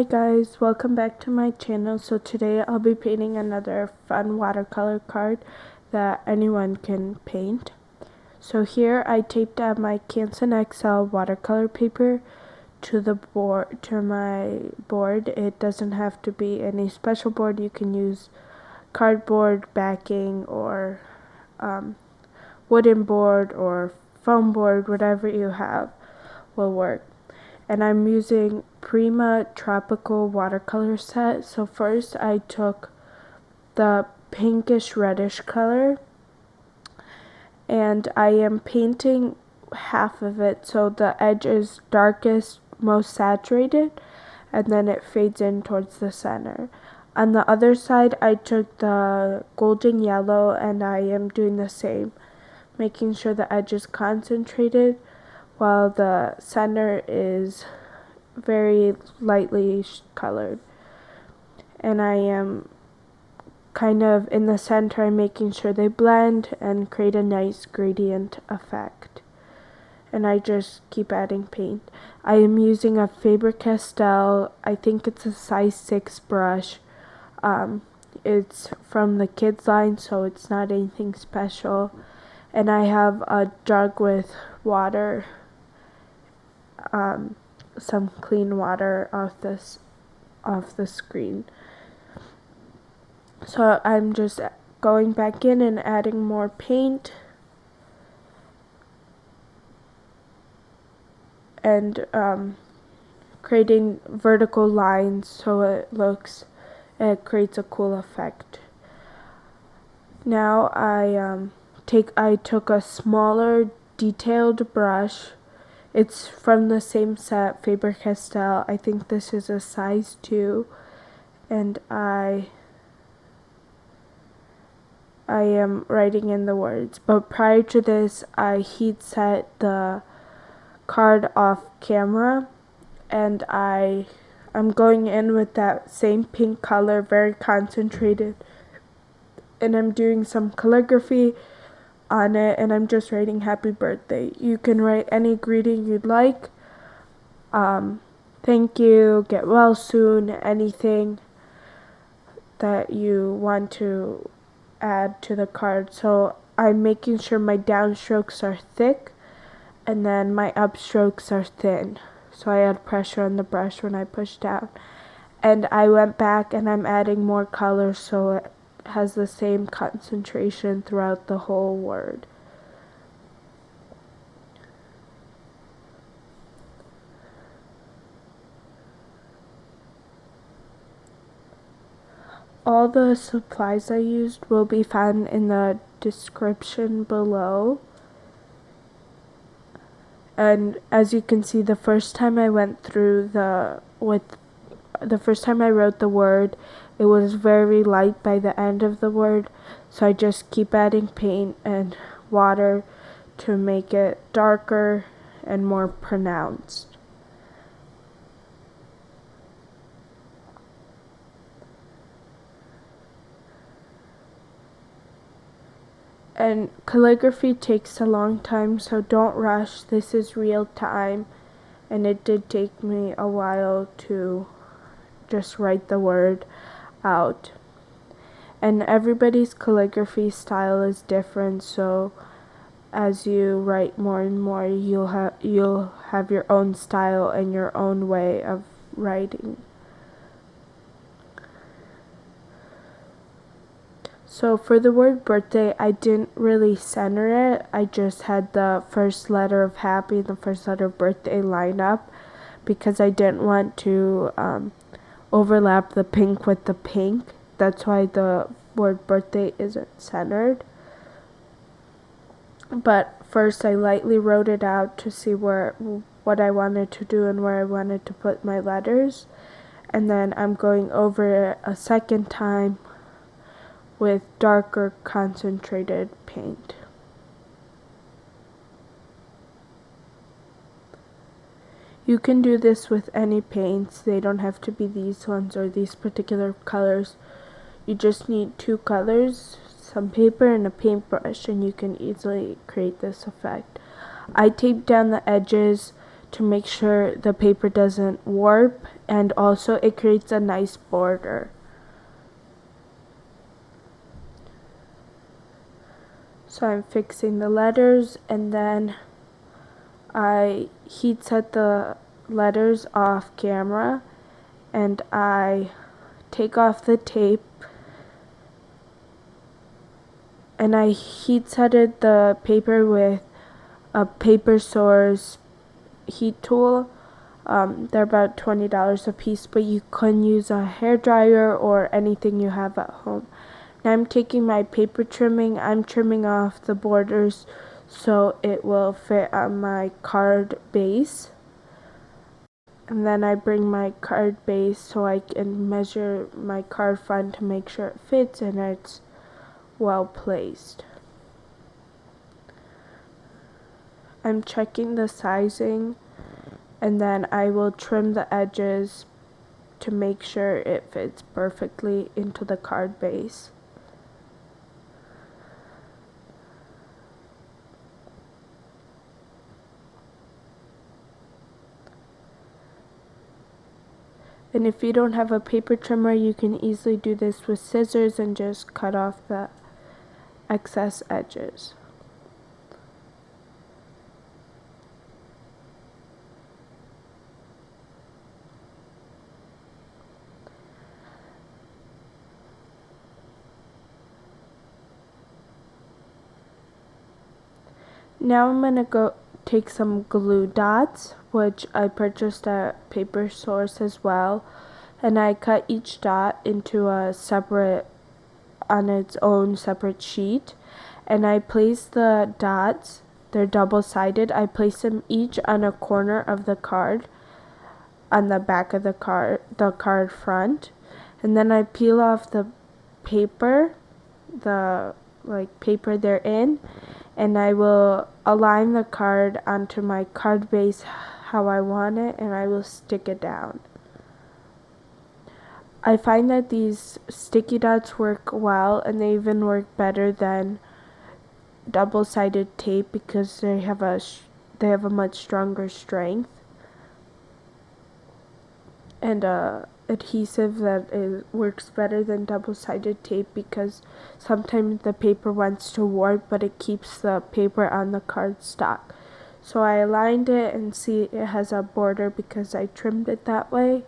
guys, welcome back to my channel. So today I'll be painting another fun watercolor card that anyone can paint. So here I taped out my Canson XL watercolor paper to my board. It doesn't have to be any special board. You can use cardboard backing or wooden board or foam board, whatever you have will work. And I'm using Prima Tropical watercolor set. So first I took the pinkish reddish color and I am painting half of it so the edge is darkest, most saturated, and then it fades in towards the center. On the other side I took the golden yellow and I am doing the same, making sure the edge is concentrated while the center is very lightly colored. And I am kind of in the center, I'm making sure they blend and create a nice gradient effect. And I just keep adding paint. I am using a Faber Castell, I think it's a size 6 brush. It's from the kids line, so it's not anything special. And I have a jug with water, some clean water off the screen. So I'm just going back in and adding more paint and creating vertical lines so it creates a cool effect. Now I took a smaller detailed brush. It's from the same set, Faber Castell. I think this is a size 2, and I am writing in the words. But prior to this, I heat set the card off camera, and I'm going in with that same pink color, very concentrated, and I'm doing some calligraphy on it, and I'm just writing happy birthday. You can write any greeting you'd like. Thank you, get well soon, anything that you want to add to the card. So I'm making sure my downstrokes are thick and then my upstrokes are thin. So I add pressure on the brush when I push down. And I went back and I'm adding more color so it has the same concentration throughout the whole word. All the supplies I used will be found in the description below. And as you can see, the first time I went through the first time I wrote the word, it was very light by the end of the word, so I just keep adding paint and water to make it darker and more pronounced. And calligraphy takes a long time, so don't rush. This is real time, and it did take me a while to just write the word out. And everybody's calligraphy style is different, so as you write more and more, you'll have your own style and your own way of writing. So for the word birthday, I didn't really center it. I just had the first letter of happy and the first letter of birthday line up because I didn't want to overlap the pink with the pink. That's why the word birthday isn't centered. But first I lightly wrote it out to see what I wanted to do and where I wanted to put my letters. And then I'm going over it a second time with darker concentrated paint. You can do this with any paints. They don't have to be these ones or these particular colors. You just need 2 colors, some paper and a paintbrush, and you can easily create this effect. I taped down the edges to make sure the paper doesn't warp, and also it creates a nice border. So I'm fixing the letters, and then I heat set the letters off camera, and I take off the tape, and I heat setted the paper with a paper source heat tool. They're about $20 a piece, but you can use a hairdryer or anything you have at home. Now I'm taking my paper trimming. I'm trimming off the borders so it will fit on my card base. And then I bring my card base so I can measure my card front to make sure it fits and it's well placed. I'm checking the sizing, and then I will trim the edges to make sure it fits perfectly into the card base. And if you don't have a paper trimmer, you can easily do this with scissors and just cut off the excess edges. Now I'm going to go take some glue dots, which I purchased at Paper Source as well, and I cut each dot into a separate, on its own separate sheet, and I place the dots, they're double-sided, I place them each on a corner of the card, on the back of the card front, and then I peel off the paper, the paper they're in, and I will align the card onto my card base how I want it, and I will stick it down. I find that these sticky dots work well, and they even work better than double-sided tape because they have a much stronger strength, and adhesive that works better than double-sided tape because sometimes the paper wants to warp, but it keeps the paper on the cardstock. So I aligned it, and see, it has a border because I trimmed it that way.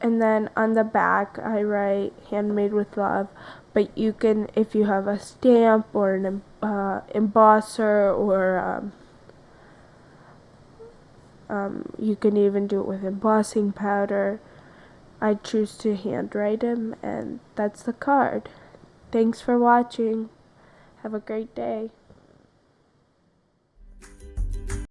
And then on the back I write "Handmade with Love," but you can, if you have a stamp or an embosser, or you can even do it with embossing powder. I choose to handwrite them, and that's the card. Thanks for watching. Have a great day.